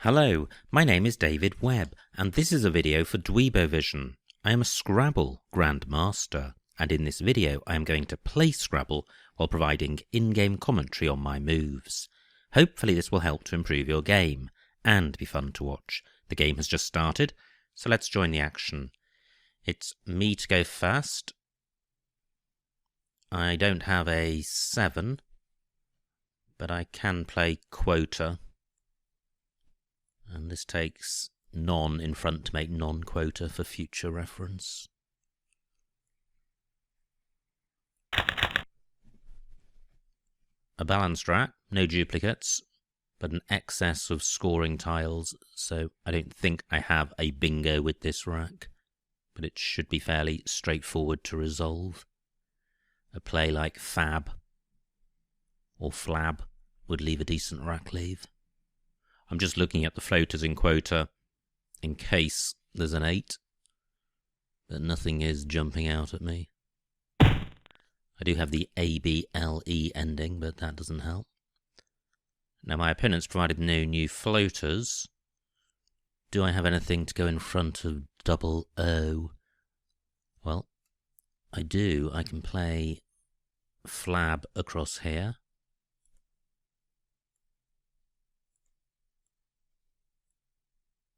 Hello, my name is David Webb, and this is a video for Dweebovision. I am a Scrabble grandmaster, and in this video I am going to play Scrabble while providing in-game commentary on my moves. Hopefully this will help to improve your game, and be fun to watch. The game has just started, so let's join the action. It's me to go first. I don't have a 7, but I can play quota. And this takes non in front to make non-quota for future reference. A balanced rack, no duplicates, but an excess of scoring tiles, so I don't think I have a bingo with this rack, but it should be fairly straightforward to resolve. A play like fab or flab would leave a decent rack leave. I'm just looking at the floaters in quota in case there's an 8, but nothing is jumping out at me. I do have the ABLE ending, but that doesn't help. Now my opponent's provided no new floaters. Do I have anything to go in front of double O? Well, I do. I can play flab across here.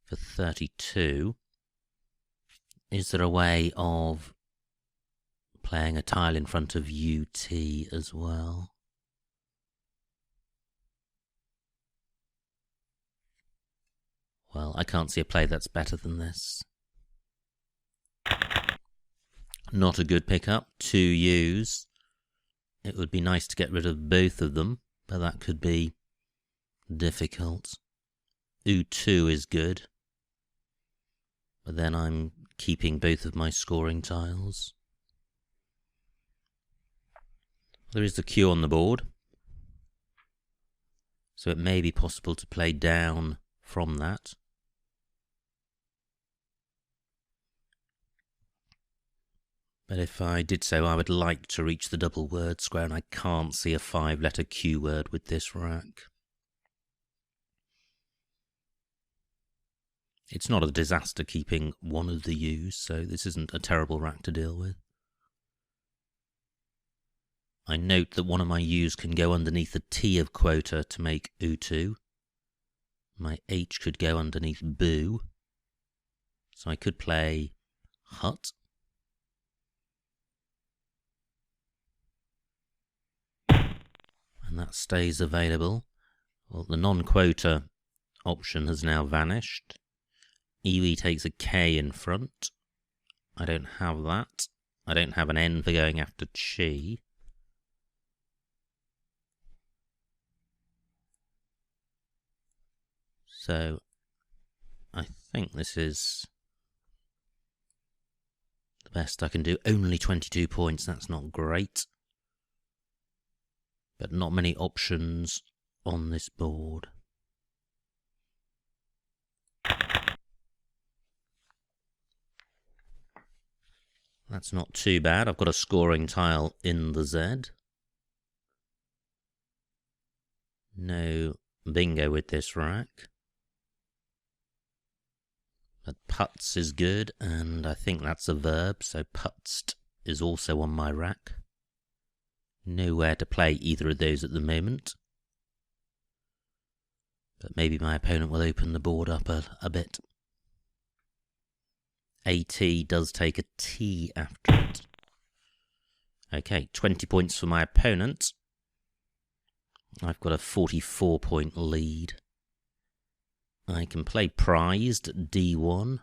For 32, is there a way of playing a tile in front of UT as well? Well, I can't see a play that's better than this. Not a good pickup, 2 U's. It would be nice to get rid of both of them, but that could be difficult. U2 is good. But then I'm keeping both of my scoring tiles. There is the Q on the board, so it may be possible to play down from that. But if I did so, I would like to reach the double word square, and I can't see a 5-letter Q word with this rack. It's not a disaster keeping one of the U's, so this isn't a terrible rack to deal with. I note that one of my U's can go underneath the T of quota to make U2. My H could go underneath boo. So I could play hut. And that stays available. Well, the non-quota option has now vanished. Iwi takes a K in front. I don't have that. I don't have an N for going after chi. So I think this is the best I can do. Only 22 points, that's not great. But not many options on this board. That's not too bad. I've got a scoring tile in the Z. No bingo with this rack. But putz is good, and I think that's a verb, so putzed is also on my rack. Nowhere to play either of those at the moment. But maybe my opponent will open the board up a bit. AT does take a T after it. Okay, 20 points for my opponent. I've got a 44-point lead. I can play prized D1.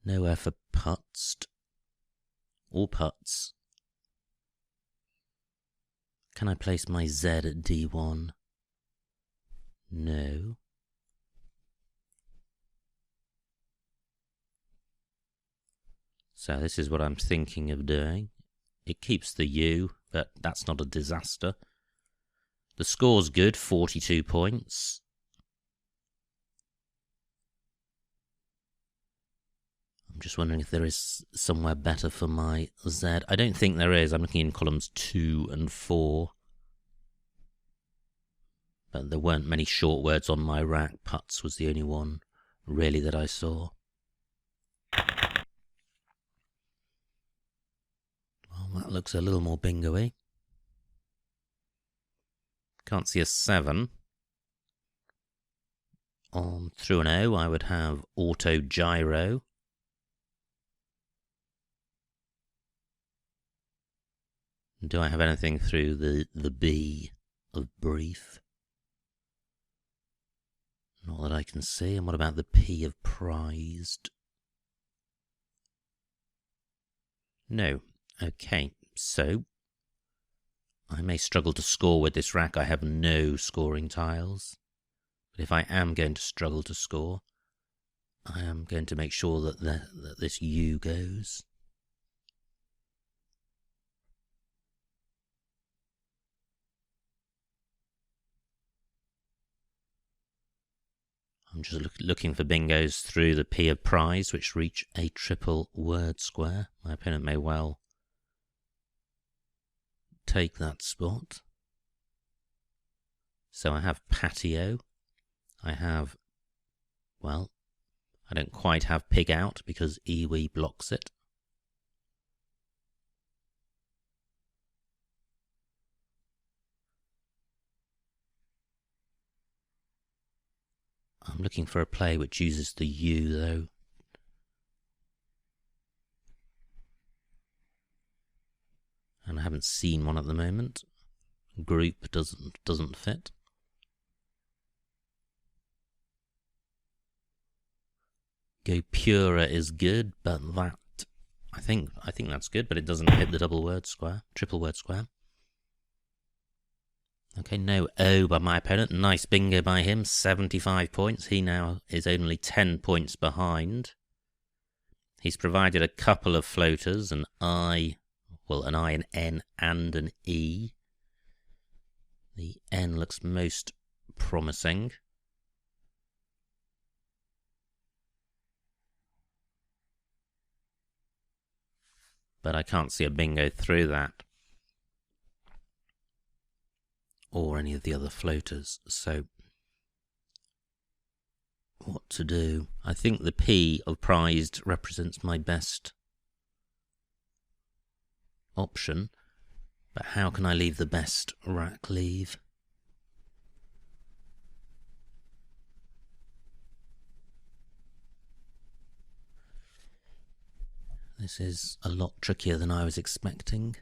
Nowhere for putzed or putz. Can I place my Z at D1? No. So this is what I'm thinking of doing. It keeps the U, but that's not a disaster. The score's good, 42 points. I'm just wondering if there is somewhere better for my Z. I don't think there is. I'm looking in columns 2 and 4. But there weren't many short words on my rack. Putts was the only one, really, that I saw. Well, that looks a little more bingo-y. Can't see a 7. On through an O, I would have auto gyro. Do I have anything through the B of brief? Not that I can see. And what about the P of prized? No. Okay, so I may struggle to score with this rack. I have no scoring tiles. But if I am going to struggle to score, I am going to make sure that this U goes. I'm just looking for bingos through the P of prize, which reach a triple word square. My opponent may well take that spot. So I have patio. I have, well, I don't quite have pig out because iwi blocks it. I'm looking for a play which uses the U, though. And I haven't seen one at the moment. Group doesn't fit. Go Pura is good, but that I think that's good, but it doesn't hit the triple word square. Okay, no O by my opponent. Nice bingo by him, 75 points. He now is only 10 points behind. He's provided a couple of floaters, an I, an N, and an E. The N looks most promising. But I can't see a bingo through that, or any of the other floaters, so what to do? I think the P of prized represents my best option, but how can I leave the best rack leave? This is a lot trickier than I was expecting.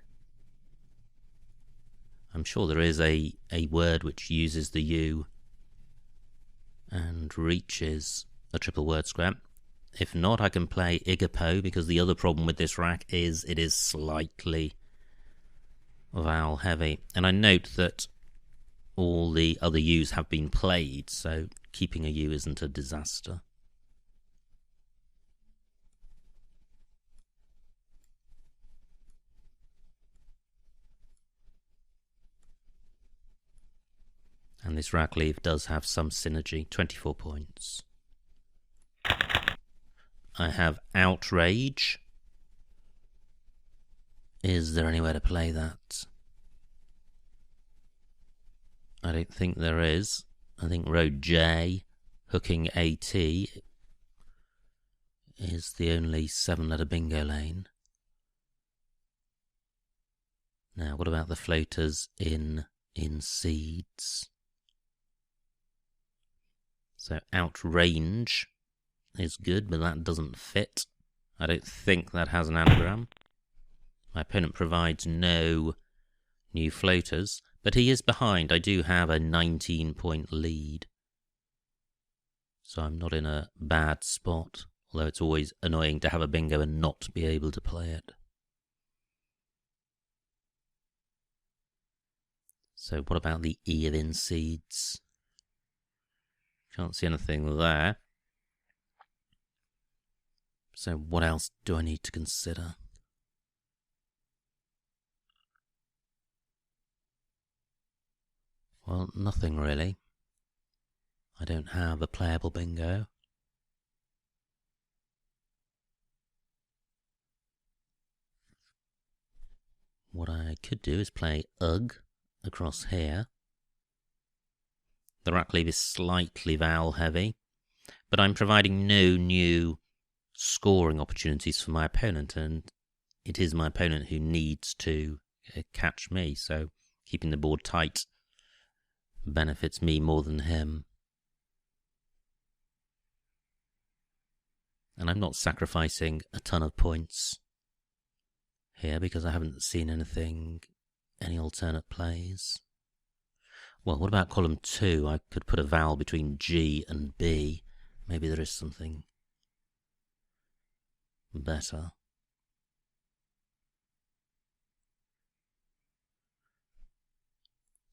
I'm sure there is a word which uses the U and reaches a triple word square. If not, I can play Igapo, because the other problem with this rack is it is slightly vowel heavy. And I note that all the other U's have been played, so keeping a U isn't a disaster. And this rack leave does have some synergy, 24 points. I have outrage. Is there anywhere to play that? I don't think there is. I think row J, hooking AT, is the only 7-letter bingo lane. Now, what about the floaters in seeds? So outrange is good, but that doesn't fit. I don't think that has an anagram. My opponent provides no new floaters, but he is behind. I do have a 19-point lead, so I'm not in a bad spot, although it's always annoying to have a bingo and not be able to play it. So what about the E of in seeds? Can't see anything there. So what else do I need to consider? Well, nothing really. I don't have a playable bingo. What I could do is play UG across here. The rack leave is slightly vowel heavy, but I'm providing no new scoring opportunities for my opponent, and it is my opponent who needs to catch me, so keeping the board tight benefits me more than him. And I'm not sacrificing a ton of points here because I haven't seen any alternate plays. Well, what about column 2? I could put a vowel between G and B. Maybe there is something better.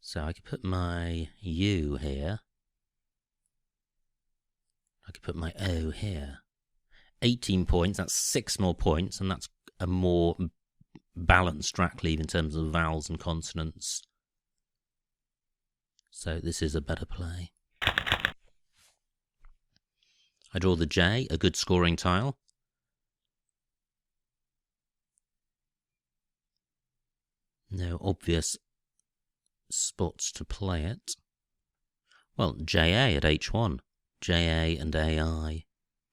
So I could put my U here. I could put my O here. 18 points, that's 6 more points, and that's a more balanced rack leave in terms of vowels and consonants. So this is a better play. I draw the J, a good scoring tile. No obvious spots to play it. Well, JA at H1. JA and AI,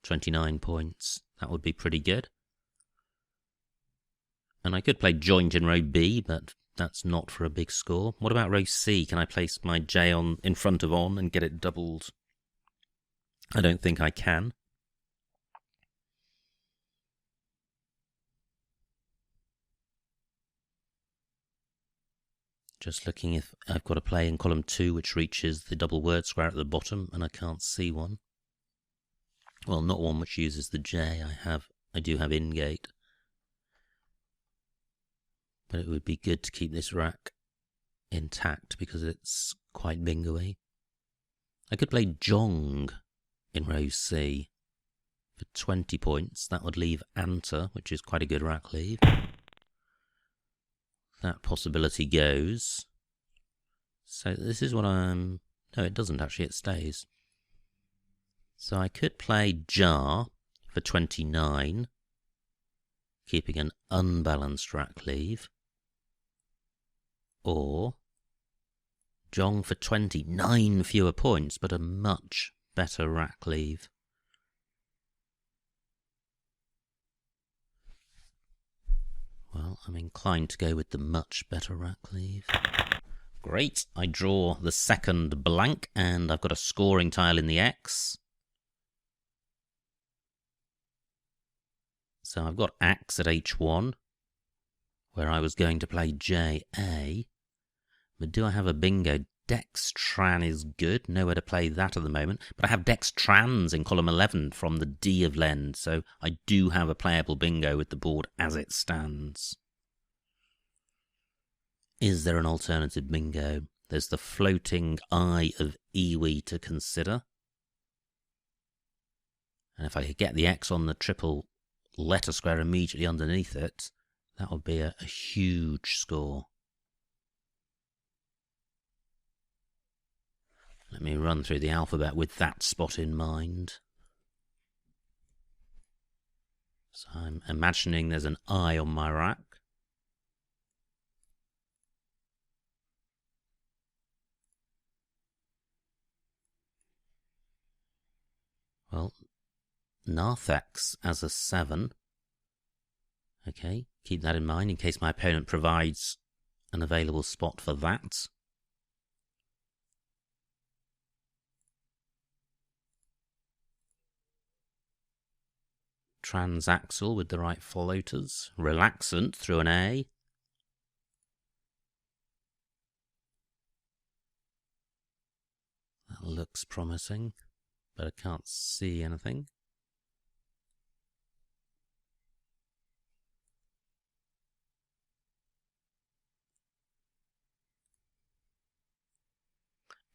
29 points. That would be pretty good. And I could play joint in row B, but that's not for a big score. What about row C? Can I place my J on in front of on and get it doubled? I don't think I can. Just looking if I've got a play in column 2 which reaches the double word square at the bottom, and I can't see one. Well, not one which uses the J. I do have in-gate. But it would be good to keep this rack intact because it's quite bingo-y. I could play Jong in row C for 20 points. That would leave Anta, which is quite a good rack leave. That possibility goes. So this is what I'm... No, it doesn't actually, it stays. So I could play Jar for 29, keeping an unbalanced rack leave. Or Jong for 29 fewer points, but a much better rack leave. Well, I'm inclined to go with the much better rack leave. Great, I draw the second blank, and I've got a scoring tile in the X. So I've got Axe at H1, where I was going to play JA. But do I have a bingo? Dextran is good, nowhere to play that at the moment. But I have Dextrans in column 11 from the D of Lend, so I do have a playable bingo with the board as it stands. Is there an alternative bingo? There's the floating I of Iwi to consider. And if I could get the X on the triple letter square immediately underneath it, that would be a huge score. Let me run through the alphabet with that spot in mind. So I'm imagining there's an I on my rack. Well, Narthex as a 7. Okay, keep that in mind in case my opponent provides an available spot for that. Transaxle with the right floaters. Relaxant through an A. That looks promising, but I can't see anything.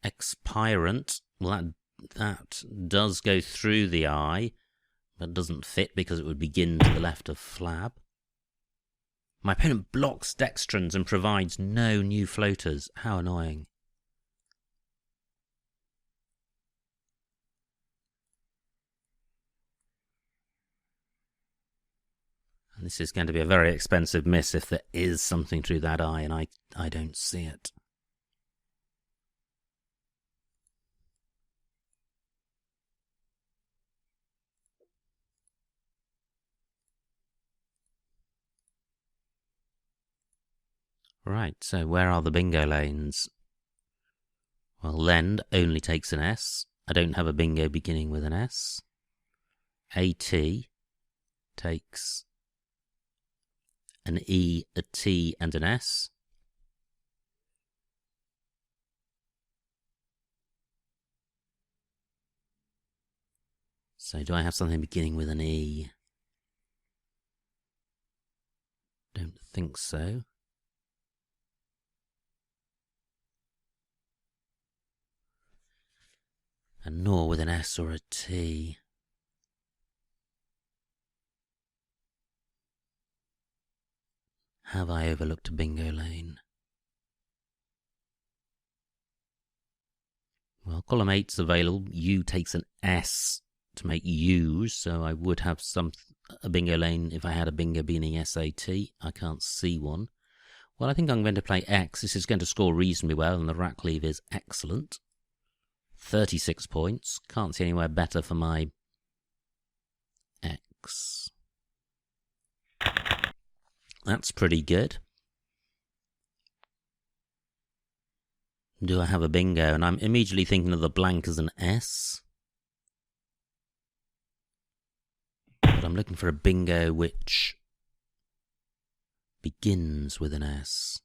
Expirant, well, that does go through the eye, but doesn't fit because it would begin to the left of Flab. My opponent blocks Dextrans and provides no new floaters. How annoying. And this is going to be a very expensive miss if there is something through that eye and I don't see it. Right, so where are the bingo lanes? Well, lend only takes an S. I don't have a bingo beginning with an S. AT takes an E, a T, and an S. So do I have something beginning with an E? Don't think so. And nor with an S or a T. Have I overlooked a bingo lane? Well, column 8's available. U takes an S to make U's, so I would have a bingo lane if I had a bingo beginning SAT. I can't see one. Well, I think I'm going to play X. This is going to score reasonably well, and the rack leave is excellent. 36 points. Can't see anywhere better for my X. That's pretty good. Do I have a bingo? And I'm immediately thinking of the blank as an S. But I'm looking for a bingo which begins with an S.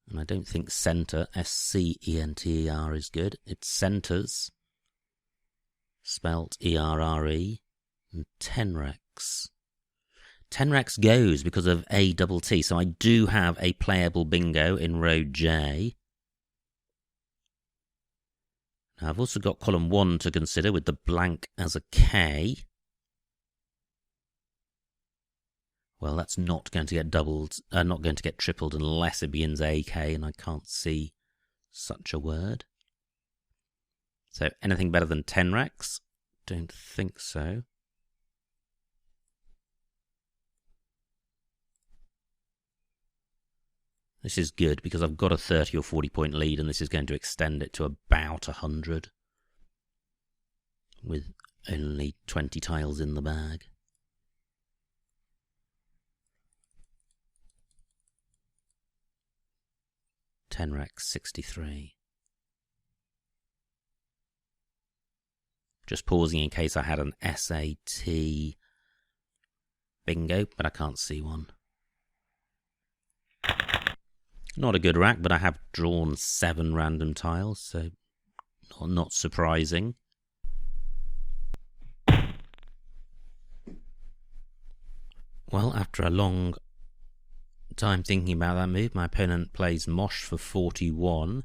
And I don't think centre, S-C-E-N-T-E-R, is good. It's centres, spelt E-R-R-E, and tenrex. Tenrex goes because of A-double-T, so I do have a playable bingo in row J. Now I've also got column 1 to consider with the blank as a K. Well, that's not going to get doubled, not going to get tripled unless it begins AK, and I can't see such a word. So anything better than tenrex? Don't think so. This is good because I've got a 30 or 40 point lead, and this is going to extend it to about 100 with only 20 tiles in the bag. Tenrex 63. Just pausing in case I had an SAT bingo, but I can't see one. Not a good rack, but I have drawn 7 random tiles, so not surprising. Well, after a long time thinking about that move, my opponent plays Mosh for 41.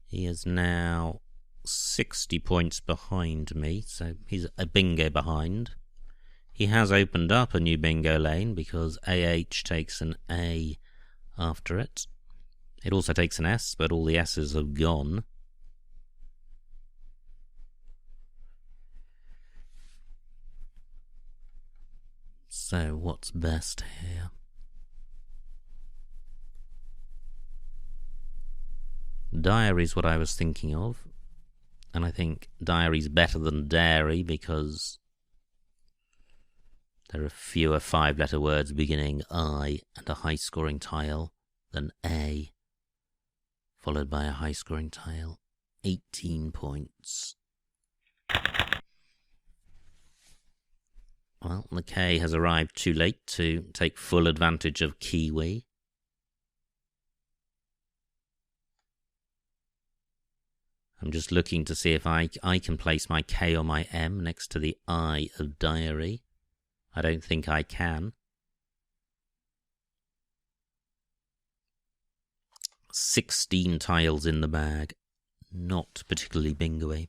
He is now 60 points behind me, so he's a bingo behind. He has opened up a new bingo lane because AH takes an A after it. It also takes an S, but all the S's have gone. So what's best here? Diary's what I was thinking of, and I think diary's better than dairy because there are fewer 5-letter words beginning I and a high-scoring tile than A, followed by a high-scoring tile. 18 points. Well, the K has arrived too late to take full advantage of Kiwi. I'm just looking to see if I can place my K or my M next to the I of diary. I don't think I can. 16 tiles in the bag. Not particularly bingo-y.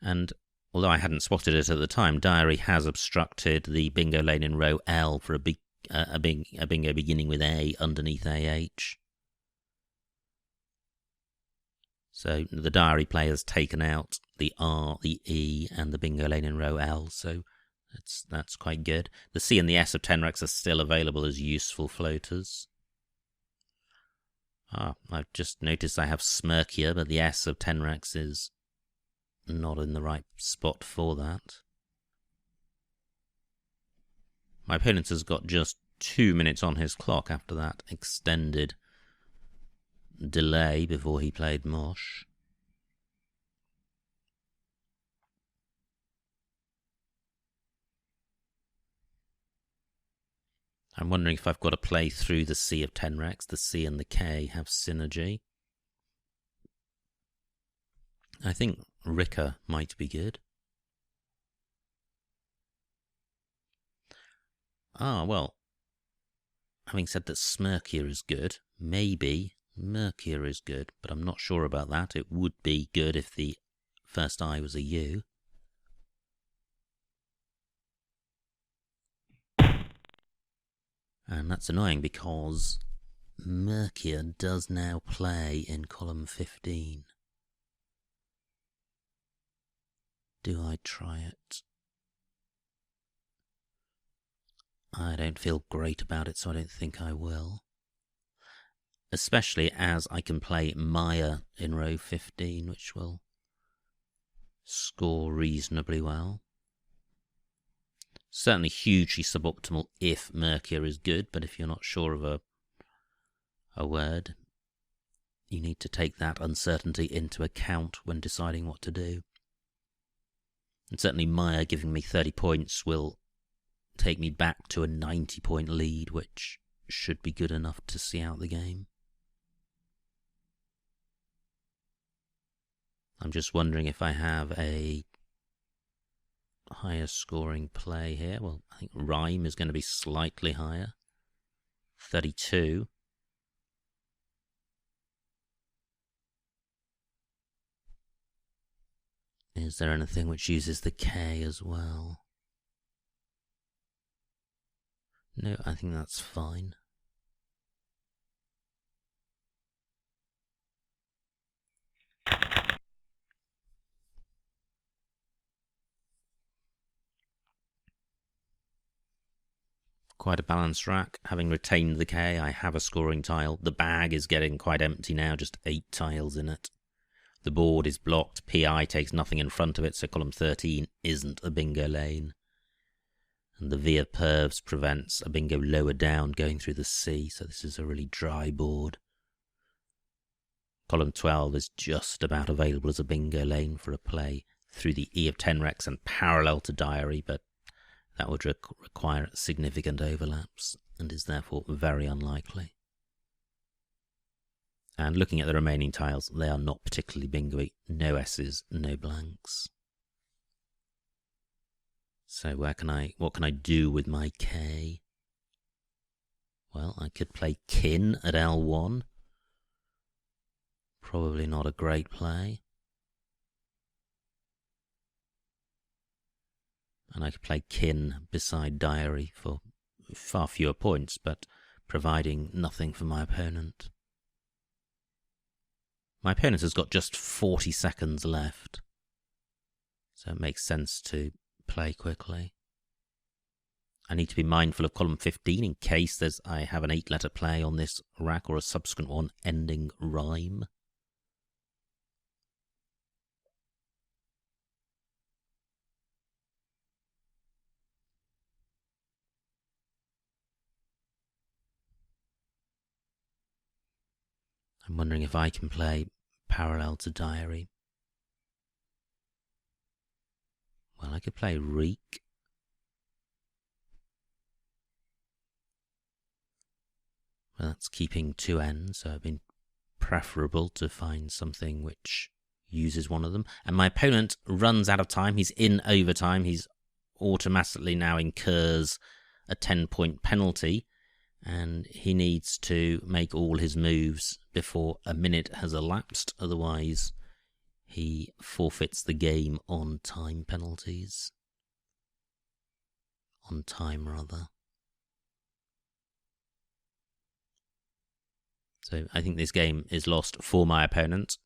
And although I hadn't spotted it at the time, diary has obstructed the bingo lane in row L for a bingo beginning with A underneath AH. So the diary player has taken out the R, the E, and the bingo lane in row L, so that's quite good. The C and the S of tenrex are still available as useful floaters. I've just noticed I have smirk here, but the S of tenrex is not in the right spot for that. My opponent has got just 2 minutes on his clock after that extended delay before he played Mosh. I'm wondering if I've got to play through the C of 10 Rex. The C and the K have synergy. I think Ricker might be good. Well, having said that Smirkia is good, maybe Merkia is good, but I'm not sure about that. It would be good if the first I was a U. And that's annoying because Merkia does now play in column 15. Do I try it? I don't feel great about it, so I don't think I will. Especially as I can play Maya in row 15, which will score reasonably well. Certainly hugely suboptimal if Merkia is good, but if you're not sure of a word, you need to take that uncertainty into account when deciding what to do. And certainly Maya giving me 30 points will take me back to a 90-point lead, which should be good enough to see out the game. I'm just wondering if I have a higher scoring play here. Well, I think Rhyme is going to be slightly higher. 32. Is there anything which uses the K as well? No, I think that's fine. Quite a balanced rack. Having retained the K, I have a scoring tile. The bag is getting quite empty now, just 8 tiles in it. The board is blocked. PI takes nothing in front of it, so column 13 isn't a bingo lane. And the V of Pervs prevents a bingo lower down going through the C, so this is a really dry board. Column 12 is just about available as a bingo lane for a play through the E of 10 Rex and parallel to Diary, but that would require significant overlaps and is therefore very unlikely. And looking at the remaining tiles, they are not particularly bingo-y. No S's, no blanks. So what can I do with my K? Well, I could play Kin at L1. Probably not a great play. And I could play Kin beside Diary for far fewer points, but providing nothing for my opponent. My opponent has got just 40 seconds left, so it makes sense to play quickly. I need to be mindful of column 15 in case I have an 8-letter play on this rack or a subsequent one ending Rhyme. I'm wondering if I can play parallel to Diary. Well, I could play Reek. Well, that's keeping 2 ends, so it'd been preferable to find something which uses one of them. And my opponent runs out of time. He's in overtime. He's automatically now incurs a 10-point penalty, and he needs to make all his moves before a minute has elapsed. Otherwise, he forfeits the game on time penalties. On time, rather. So I think this game is lost for my opponent.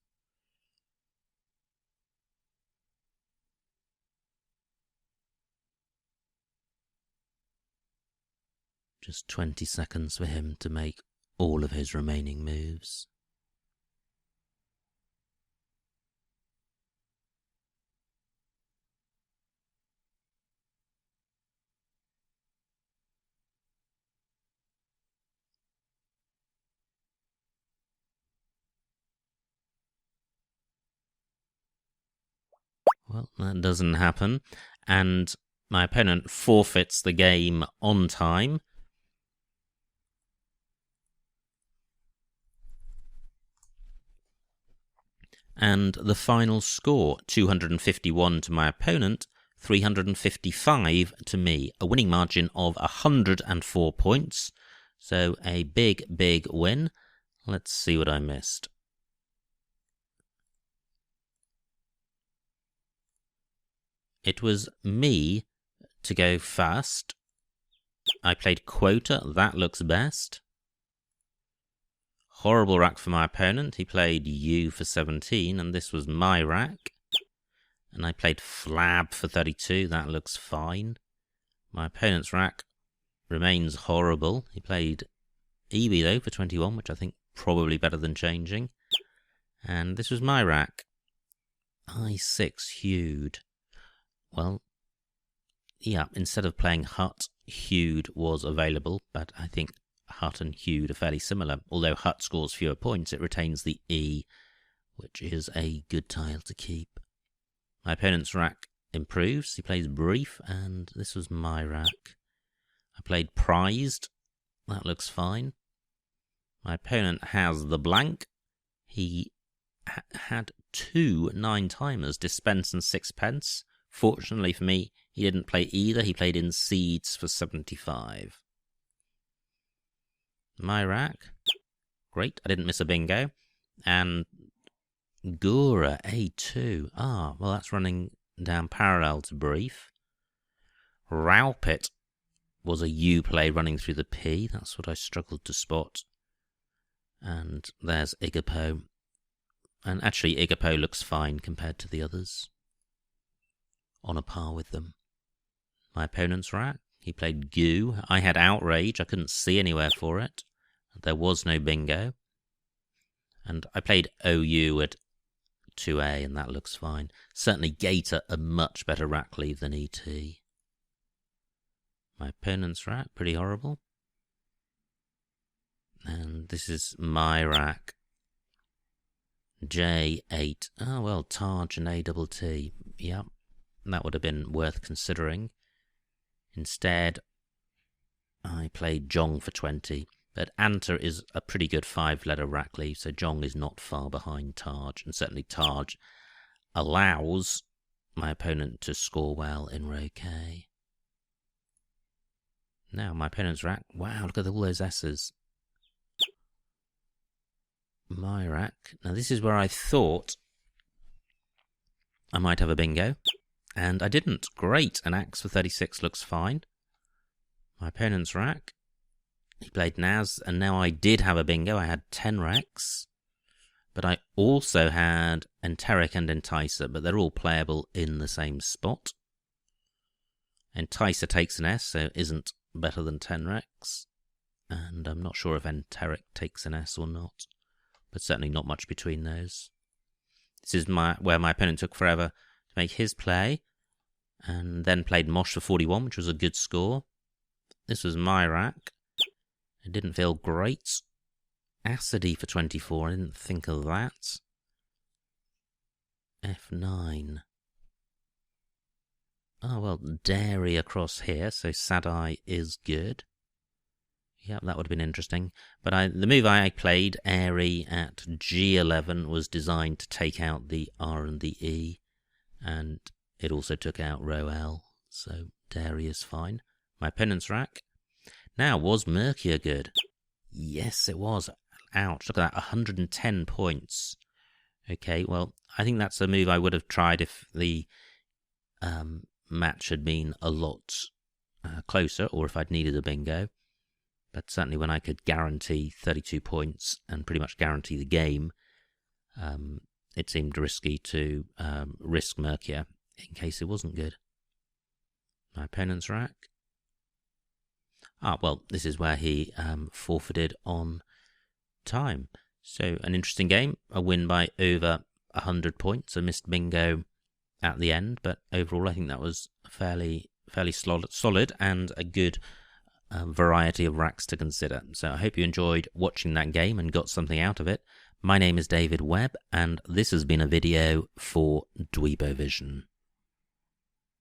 Just 20 seconds for him to make all of his remaining moves. Well, that doesn't happen. And my opponent forfeits the game on time. And the final score, 251 to my opponent, 355 to me. A winning margin of 104 points. So a big, big win. Let's see what I missed. It was me to go first. I played quota, that looks best. Horrible rack for my opponent. He played U for 17, and this was my rack. And I played flab for 32, that looks fine. My opponent's rack remains horrible. He played EB though for 21, which I think probably better than changing. And this was my rack. I6 Hewed. Well, yeah, instead of playing Hut, Hewed was available, but I think Hut and Hewed are fairly similar. Although Hut scores fewer points, it retains the E, which is a good tile to keep. My opponent's rack improves. He plays Brief, and this was my rack. I played Prized. That looks fine. My opponent has the blank. He had 2 9-timers, Dispense and Sixpence. Fortunately for me, he didn't play either. He played in Seeds for 75. My rack. Great, I didn't miss a bingo. And Gura, A2. Ah, well, that's running down parallel to Brief. Rowpit was a U play running through the P. That's what I struggled to spot. And there's Igapo. And actually, Igapo looks fine compared to the others. On a par with them. My opponent's rack. He played Goo. I had Outrage. I couldn't see anywhere for it. There was no bingo. And I played OU at 2A, and that looks fine. Certainly Gator, a much better rack leave than ET. My opponent's rack, pretty horrible. And this is my rack. J8. Oh, well, Taj and ATT. Yep. That would have been worth considering. Instead, I played Jong for 20. But Anta is a pretty good 5-letter rack leave, so Jong is not far behind Taj. And certainly Taj allows my opponent to score well in row K. Now, my opponent's rack. Wow, look at all those S's. My rack. Now, this is where I thought I might have a bingo. And I didn't. Great. An axe for 36 looks fine. My opponent's rack. He played Naz, and now I did have a bingo. I had 10 racks. But I also had Enteric and Enticer, but they're all playable in the same spot. Enticer takes an S, so isn't better than 10 racks. And I'm not sure if Enteric takes an S or not. But certainly not much between those. This is where my opponent took forever to make his play, and then played Mosh for 41, which was a good score. This was my rack. It didn't feel great. Acidy for 24, I didn't think of that. F9. Oh, well, Dairy across here, so Sadai is good. Yep, that would have been interesting. But the move I played, Airy, at G11 was designed to take out the R and the E. And it also took out row L, so Dairy is fine. My opponent's rack. Now, was Mercia good? Yes, it was. Ouch, look at that, 110 points. Okay, well, I think that's a move I would have tried if the match had been a lot closer, or if I'd needed a bingo. But certainly when I could guarantee 32 points and pretty much guarantee the game, it seemed risky to risk Mercia in case it wasn't good. My opponent's rack. Ah, well, this is where he forfeited on time. So an interesting game, a win by over 100 points, a missed bingo at the end, but overall I think that was fairly solid and a good variety of racks to consider. So I hope you enjoyed watching that game and got something out of it. My name is David Webb, and this has been a video for Dweebovision.